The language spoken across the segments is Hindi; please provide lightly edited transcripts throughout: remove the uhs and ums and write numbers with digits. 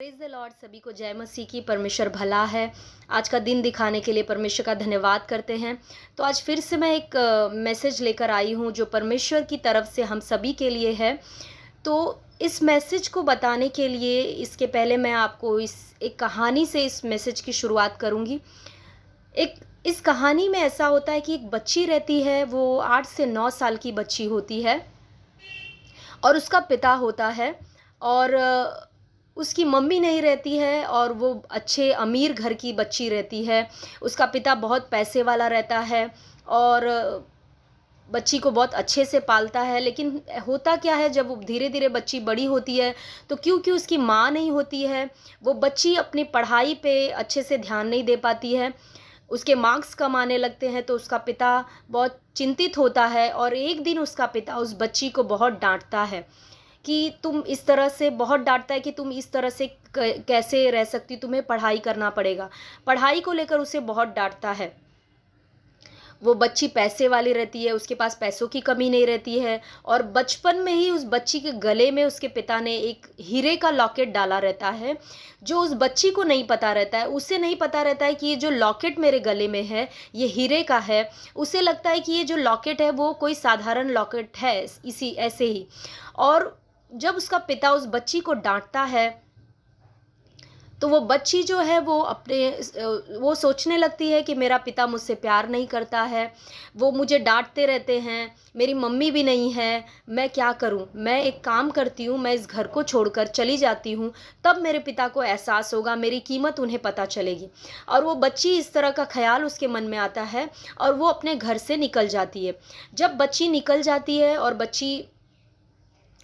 Praise the Lord. सभी को जय मसीह की। परमेश्वर भला है। आज का दिन दिखाने के लिए परमेश्वर का धन्यवाद करते हैं। तो आज फिर से मैं एक मैसेज लेकर आई हूँ जो परमेश्वर की तरफ से हम सभी के लिए है। तो इस मैसेज को बताने के लिए इसके पहले मैं आपको इस एक कहानी से इस मैसेज की शुरुआत करूँगी। एक इस कहानी में ऐसा होता है कि एक बच्ची रहती है, वो 8 से 9 साल की बच्ची होती है और उसका पिता होता है और उसकी मम्मी नहीं रहती है और वो अच्छे अमीर घर की बच्ची रहती है। उसका पिता बहुत पैसे वाला रहता है और बच्ची को बहुत अच्छे से पालता है। लेकिन होता क्या है, जब धीरे-धीरे बच्ची बड़ी होती है तो क्योंकि उसकी माँ नहीं होती है, वो बच्ची अपनी पढ़ाई पे अच्छे से ध्यान नहीं दे पाती है। उसके मार्क्स कम आने लगते हैं तो उसका पिता बहुत चिंतित होता है और एक दिन उसका पिता उस बच्ची को बहुत डाँटता है कि तुम इस तरह से बहुत डाँटता है कि तुम इस तरह से कैसे रह सकती, तुम्हें पढ़ाई करना पड़ेगा। पढ़ाई को लेकर उसे बहुत डाँटता है। वो बच्ची पैसे वाली रहती है, उसके पास पैसों की कमी नहीं रहती है और बचपन में ही उस बच्ची के गले में उसके पिता ने एक हीरे का लॉकेट डाला रहता है, जो उस बच्ची को नहीं पता रहता है। उसे नहीं पता रहता है कि ये जो लॉकेट मेरे गले में है, ये हीरे का है। उसे लगता है कि ये जो लॉकेट है वो कोई साधारण लॉकेट है, इसी ऐसे ही। और जब उसका पिता उस बच्ची को डाँटता है तो वो बच्ची जो है वो वो सोचने लगती है कि मेरा पिता मुझसे प्यार नहीं करता है, वो मुझे डाँटते रहते हैं, मेरी मम्मी भी नहीं है, मैं क्या करूँ? मैं एक काम करती हूँ, मैं इस घर को छोड़कर चली जाती हूँ, तब मेरे पिता को एहसास होगा, मेरी कीमत उन्हें पता चलेगी। और वो बच्ची, इस तरह का ख़्याल उसके मन में आता है और वो अपने घर से निकल जाती है। जब बच्ची निकल जाती है और बच्ची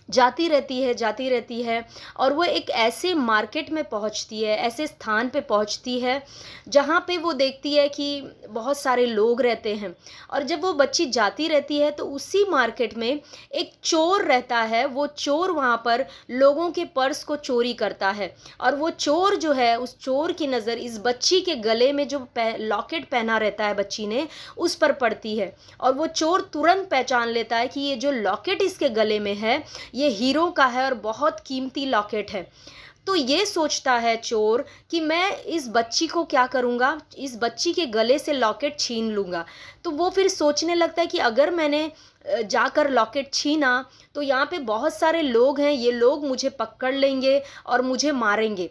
जाती रहती है और वो एक ऐसे मार्केट में पहुंचती है, ऐसे स्थान पे पहुंचती है जहाँ पे वो देखती है कि बहुत सारे लोग रहते हैं। और जब वो बच्ची जाती रहती है तो उसी मार्केट में एक चोर रहता है। वो चोर वहाँ पर लोगों के पर्स को चोरी करता है और वो चोर जो है, उस चोर की नज़र इस बच्ची के गले में जो लॉकेट पहना रहता है बच्ची ने, उस पर पड़ती है और वो चोर तुरंत पहचान लेता है कि ये जो लॉकेट इसके गले में है, ये हीरों का है और बहुत कीमती लॉकेट है। तो ये सोचता है चोर कि मैं इस बच्ची को क्या करूँगा, इस बच्ची के गले से लॉकेट छीन लूँगा। तो वो फिर सोचने लगता है कि अगर मैंने जाकर लॉकेट छीना तो यहाँ पे बहुत सारे लोग हैं, ये लोग मुझे पकड़ लेंगे और मुझे मारेंगे।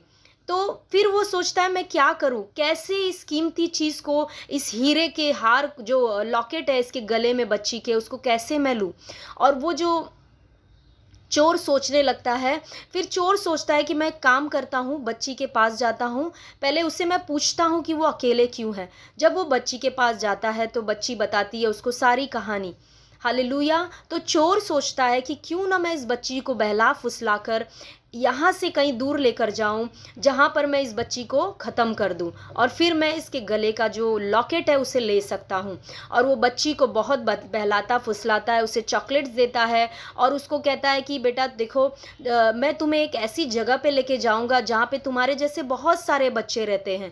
तो फिर वो सोचता है मैं क्या करूँ? कैसे इस कीमती चीज़ को, इस हीरे के हार जो लॉकेट है इसके गले में बच्ची के, उसको कैसे मैं लूँ? और वो जो चोर सोचने लगता है, फिर चोर सोचता है कि मैं एक काम करता हूँ, बच्ची के पास जाता हूँ, पहले उससे मैं पूछता हूँ कि वो अकेले क्यों है। जब वो बच्ची के पास जाता है तो बच्ची बताती है उसको सारी कहानी। हालेलुया! तो चोर सोचता है कि क्यों ना मैं इस बच्ची को बहला-फुसला कर यहाँ से कहीं दूर लेकर जाऊँ, जहाँ पर मैं इस बच्ची को ख़त्म कर दूँ और फिर मैं इसके गले का जो लॉकेट है उसे ले सकता हूँ। और वो बच्ची को बहुत बहलाता-फुसलाता है, उसे चॉकलेट्स देता है और उसको कहता है कि बेटा देखो, मैं तुम्हें एक ऐसी जगह पे लेके जाऊँगा जहाँ पे तुम्हारे जैसे बहुत सारे बच्चे रहते हैं।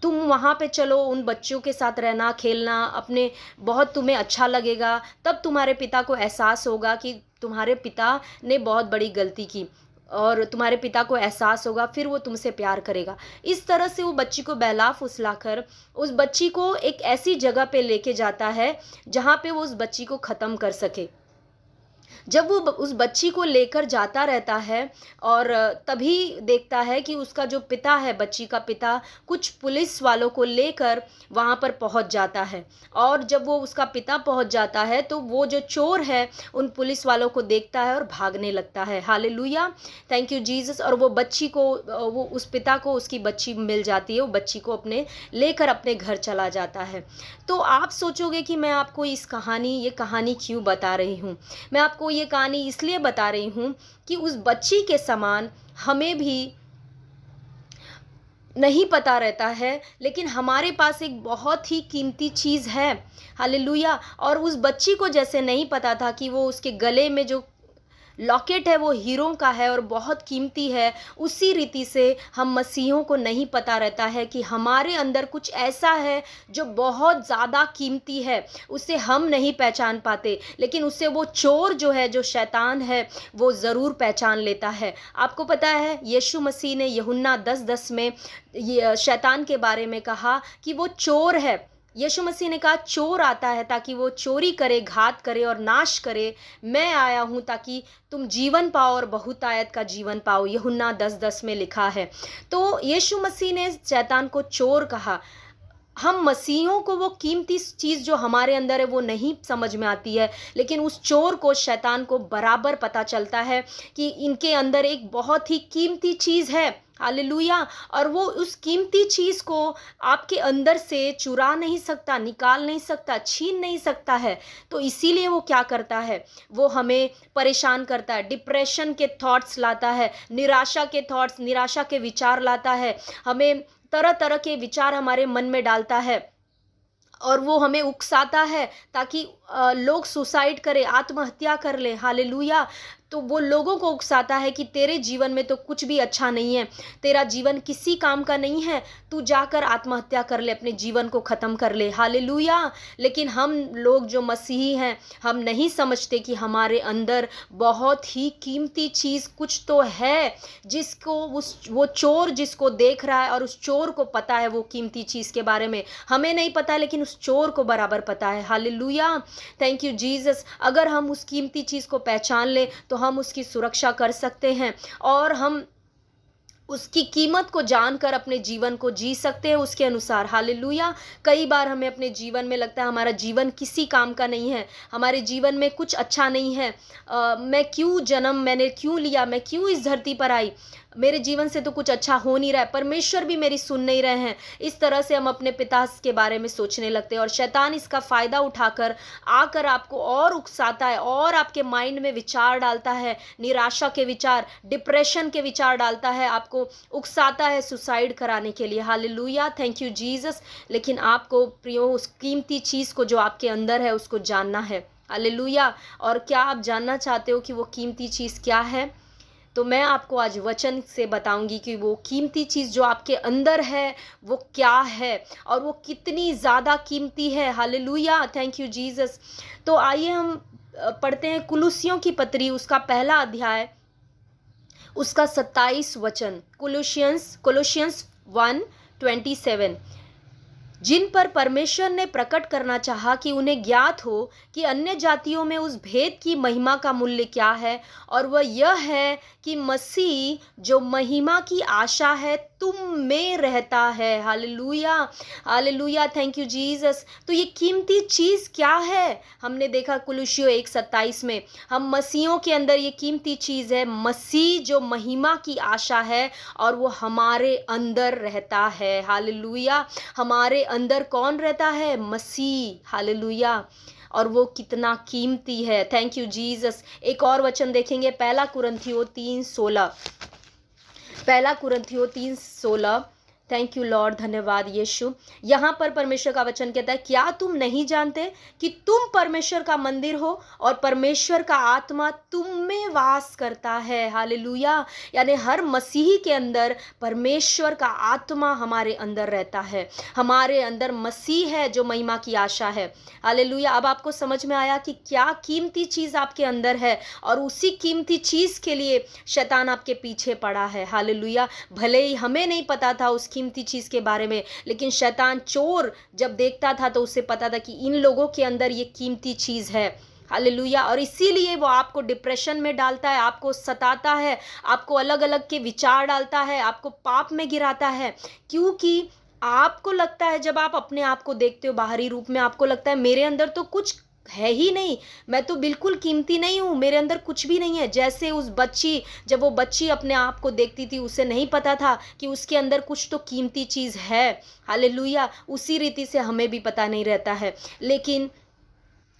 तुम वहाँ पे चलो, उन बच्चों के साथ रहना, खेलना, अपने बहुत तुम्हें अच्छा लगेगा। तब तुम्हारे पिता को एहसास होगा कि तुम्हारे पिता ने बहुत बड़ी गलती की और तुम्हारे पिता को एहसास होगा, फिर वो तुमसे प्यार करेगा। इस तरह से वो बच्ची को बहला-फुसला कर उस बच्ची को एक ऐसी जगह पे लेके जाता है जहाँ पे वो उस बच्ची को ख़त्म कर सके। जब वो उस बच्ची को लेकर जाता रहता है और तभी देखता है कि उसका जो पिता है, बच्ची का पिता, कुछ पुलिस वालों को लेकर वहाँ पर पहुँच जाता है। और जब वो उसका पिता पहुँच जाता है तो वो जो चोर है उन पुलिस वालों को देखता है और भागने लगता है। हालेलुया! Thank you Jesus. और वो बच्ची को, वो उस पिता को उसकी बच्ची मिल जाती है, वो बच्ची को अपने लेकर अपने घर चला जाता है। तो आप सोचोगे कि मैं आपको ये कहानी क्यों बता रही हूँ? मैं आपको ये कहानी इसलिए बता रही हूँ कि उस बच्ची के समान हमें भी नहीं पता रहता है, लेकिन हमारे पास एक बहुत ही कीमती चीज़ है। हालेलुया! और उस बच्ची को जैसे नहीं पता था कि वो उसके गले में जो लॉकेट है वो हीरों का है और बहुत कीमती है, उसी रीति से हम मसीहों को नहीं पता रहता है कि हमारे अंदर कुछ ऐसा है जो बहुत ज़्यादा कीमती है, उसे हम नहीं पहचान पाते, लेकिन उससे वो चोर जो है, जो शैतान है, वो ज़रूर पहचान लेता है। आपको पता है यीशु मसीह ने यूहन्ना 10:10 में ये शैतान के बारे में कहा कि वो चोर है। यीशु मसीह ने कहा चोर आता है ताकि वो चोरी करे, घात करे और नाश करे। मैं आया हूँ ताकि तुम जीवन पाओ और बहुतायत का जीवन पाओ, यूहन्ना 10:10 में लिखा है। तो यीशु मसीह ने शैतान को चोर कहा। हम मसीहों को वो कीमती चीज़ जो हमारे अंदर है वो नहीं समझ में आती है, लेकिन उस चोर को, शैतान को बराबर पता चलता है कि इनके अंदर एक बहुत ही कीमती चीज़ है। हालेलुया। और वो उस कीमती चीज़ को आपके अंदर से चुरा नहीं सकता, निकाल नहीं सकता, छीन नहीं सकता है। तो इसीलिए वो क्या करता है, वो हमें परेशान करता है, डिप्रेशन के थॉट्स लाता है, निराशा के थॉट्स, निराशा के विचार लाता है, हमें तरह तरह के विचार हमारे मन में डालता है और वो हमें उकसाता है ताकि लोग सुसाइड करें, आत्महत्या कर लें। हालेलुया। तो वो लोगों को उकसाता है कि तेरे जीवन में तो कुछ भी अच्छा नहीं है, तेरा जीवन किसी काम का नहीं है, तू जाकर आत्महत्या कर ले, अपने जीवन को ख़त्म कर ले। हालेलुया। लेकिन हम लोग जो मसीही हैं, हम नहीं समझते कि हमारे अंदर बहुत ही कीमती चीज़ कुछ तो है, जिसको वो चोर जिसको देख रहा है और उस चोर को पता है वो कीमती चीज़ के बारे में। हमें नहीं पता, लेकिन उस चोर को बराबर पता है। हालेलुया। Thank you Jesus. अगर हम उस कीमती चीज़ को पहचान लें तो हम उसकी सुरक्षा कर सकते हैं और हम उसकी कीमत को जानकर अपने जीवन को जी सकते हैं उसके अनुसार। हालेलुया। कई बार हमें अपने जीवन में लगता है हमारा जीवन किसी काम का नहीं है, हमारे जीवन में कुछ अच्छा नहीं है, मैंने क्यों लिया, मैं क्यों इस धरती पर आई, मेरे जीवन से तो कुछ अच्छा हो नहीं रहा है, परमेश्वर भी मेरी सुन नहीं रहे हैं। इस तरह से हम अपने पिता के बारे में सोचने लगते हैं और शैतान इसका फ़ायदा उठाकर आकर आपको और उकसाता है और आपके माइंड में विचार डालता है, निराशा के विचार, डिप्रेशन के विचार डालता है, आपको उकसाता है सुसाइड कराने के लिए। हालेलुया। Thank you Jesus. लेकिन आपको प्रियो उस कीमती चीज़ को जो आपके अंदर है उसको जानना है। हालेलुया। और क्या आप जानना चाहते हो कि वो कीमती चीज़ क्या है? तो मैं आपको आज वचन से बताऊंगी कि वो कीमती चीज़ जो आपके अंदर है वो क्या है और वो कितनी ज़्यादा कीमती है। हालेलुया। Thank you Jesus. तो आइए हम पढ़ते हैं कुलुसियों की पत्री, उसका पहला अध्याय, उसका 27 वचन। कोलोशियंस 1:27। जिन पर परमेश्वर ने प्रकट करना चाहा कि उन्हें ज्ञात हो कि अन्य जातियों में उस भेद की महिमा का मूल्य क्या है, और वह यह है कि मसीह जो महिमा की आशा है तुम में रहता है। Hallelujah. Hallelujah. Thank you Jesus. तो ये कीमती चीज़ क्या है? हमने देखा कुलुसियों 1:27 में, हम मसीहों के अंदर ये कीमती चीज़ है, मसीह जो महिमा की आशा है और वो हमारे अंदर रहता है। हालेलुया। हमारे अंदर कौन रहता है? मसीह। हालेलुया। और वो कितना कीमती है। Thank you Jesus. एक और वचन देखेंगे, पहला कुरिन्थियों 3:16। पहला कुरिन्थियों 3:16। Thank you Lord. धन्यवाद यीशु। यहाँ पर परमेश्वर का वचन कहता है, क्या तुम नहीं जानते कि तुम परमेश्वर का मंदिर हो और परमेश्वर का आत्मा तुम में वास करता है। हालेलुया। यानी हर मसीही के अंदर परमेश्वर का आत्मा हमारे अंदर रहता है, हमारे अंदर मसीह है जो महिमा की आशा है। हालेलुया। अब आपको समझ में आया कि क्या कीमती चीज़ आपके अंदर है और उसी कीमती चीज़ के लिए शैतान आपके पीछे पड़ा है। हालेलुया। भले ही हमें नहीं पता था उस कीमती चीज़ के बारे में, लेकिन शैतान चोर जब देखता था तो उसे पता था कि इन लोगों के अंदर ये कीमती चीज़ है। हालेलुया। और इसीलिए वो आपको डिप्रेशन में डालता है, आपको सताता है, आपको अलग अलग के विचार डालता है, आपको पाप में गिराता है, क्योंकि आपको लगता है, जब आप अपने आप को देखते हो बाहरी रूप में, आपको लगता है मेरे अंदर तो कुछ है ही नहीं, मैं तो बिल्कुल कीमती नहीं हूँ, मेरे अंदर कुछ भी नहीं है। जैसे उस बच्ची, जब वो बच्ची अपने आप को देखती थी, उसे नहीं पता था कि उसके अंदर कुछ तो कीमती चीज़ है। हालेलुया। उसी रीति से हमें भी पता नहीं रहता है, लेकिन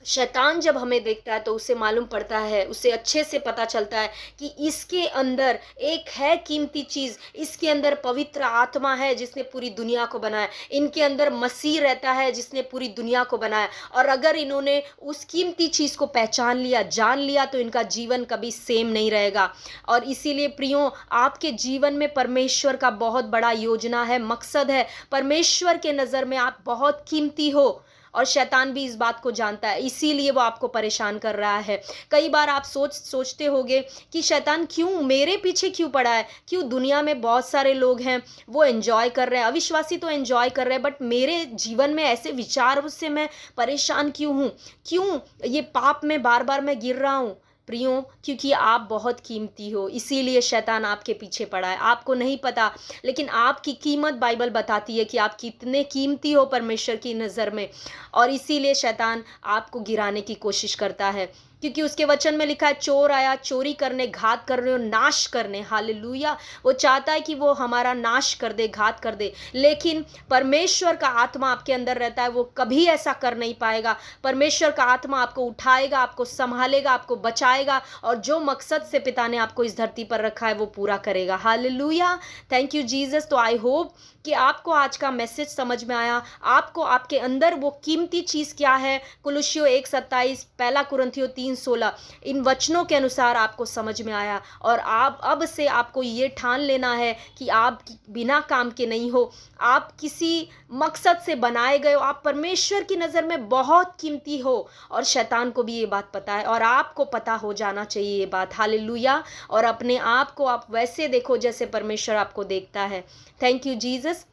शैतान जब हमें देखता है तो उसे मालूम पड़ता है, उसे अच्छे से पता चलता है कि इसके अंदर एक है कीमती चीज़, इसके अंदर पवित्र आत्मा है जिसने पूरी दुनिया को बनाया, इनके अंदर मसीह रहता है जिसने पूरी दुनिया को बनाया। और अगर इन्होंने उस कीमती चीज़ को पहचान लिया, जान लिया, तो इनका जीवन कभी सेम नहीं रहेगा। और इसीलिए प्रियों, आपके जीवन में परमेश्वर का बहुत बड़ा योजना है, मकसद है। परमेश्वर के नज़र में आप बहुत कीमती हो, और शैतान भी इस बात को जानता है, इसीलिए वो आपको परेशान कर रहा है। कई बार आप सोचते होगे कि शैतान क्यों मेरे पीछे क्यों पड़ा है, क्यों दुनिया में बहुत सारे लोग हैं वो एंजॉय कर रहे हैं, अविश्वासी तो एंजॉय कर रहे हैं, बट मेरे जीवन में ऐसे विचार से मैं परेशान क्यों हूँ, क्यों ये पाप में बार बार मैं गिर रहा हूँ। प्रियों, क्योंकि आप बहुत कीमती हो, इसीलिए शैतान आपके पीछे पड़ा है। आपको नहीं पता, लेकिन आपकी कीमत बाइबल बताती है कि आप कितने कीमती हो परमेश्वर की नज़र में। और इसीलिए शैतान आपको गिराने की कोशिश करता है, क्योंकि उसके वचन में लिखा है, चोर आया चोरी करने, घात करने और नाश करने। हालेलुया। वो चाहता है कि वो हमारा नाश कर दे, घात कर दे, लेकिन परमेश्वर का आत्मा आपके अंदर रहता है, वो कभी ऐसा कर नहीं पाएगा। परमेश्वर का आत्मा आपको उठाएगा, आपको संभालेगा, आपको बचाएगा, और जो मकसद से पिता ने आपको इस धरती पर रखा है वो पूरा करेगा। हालेलुया। Thank you Jesus. तो आई होप कि आपको आज का मैसेज समझ में आया, आपको आपके अंदर वो कीमती चीज़ क्या है, कुलुस्सियों 1:27, पहला कुरिन्थियों 3:16, इन वचनों के अनुसार आपको समझ में आया। और आप अब से आपको ये ठान लेना है कि आप बिना काम के नहीं हो, आप किसी मकसद से बनाए गए हो, आप परमेश्वर की नज़र में बहुत कीमती हो। और शैतान को भी ये बात पता है, और आपको पता हो जाना चाहिए ये बात। हालेलुया। और अपने आप को आप वैसे देखो जैसे परमेश्वर आपको देखता है। Thank you Jesus.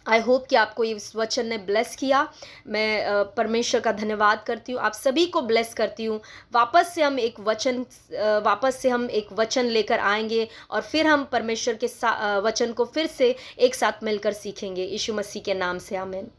I hope कि आपको इस वचन ने ब्लेस किया। मैं परमेश्वर का धन्यवाद करती हूँ, आप सभी को ब्लेस करती हूँ। वापस से हम एक वचन लेकर आएंगे, और फिर हम परमेश्वर के वचन को फिर से एक साथ मिलकर सीखेंगे। यीशु मसीह के नाम से आमीन।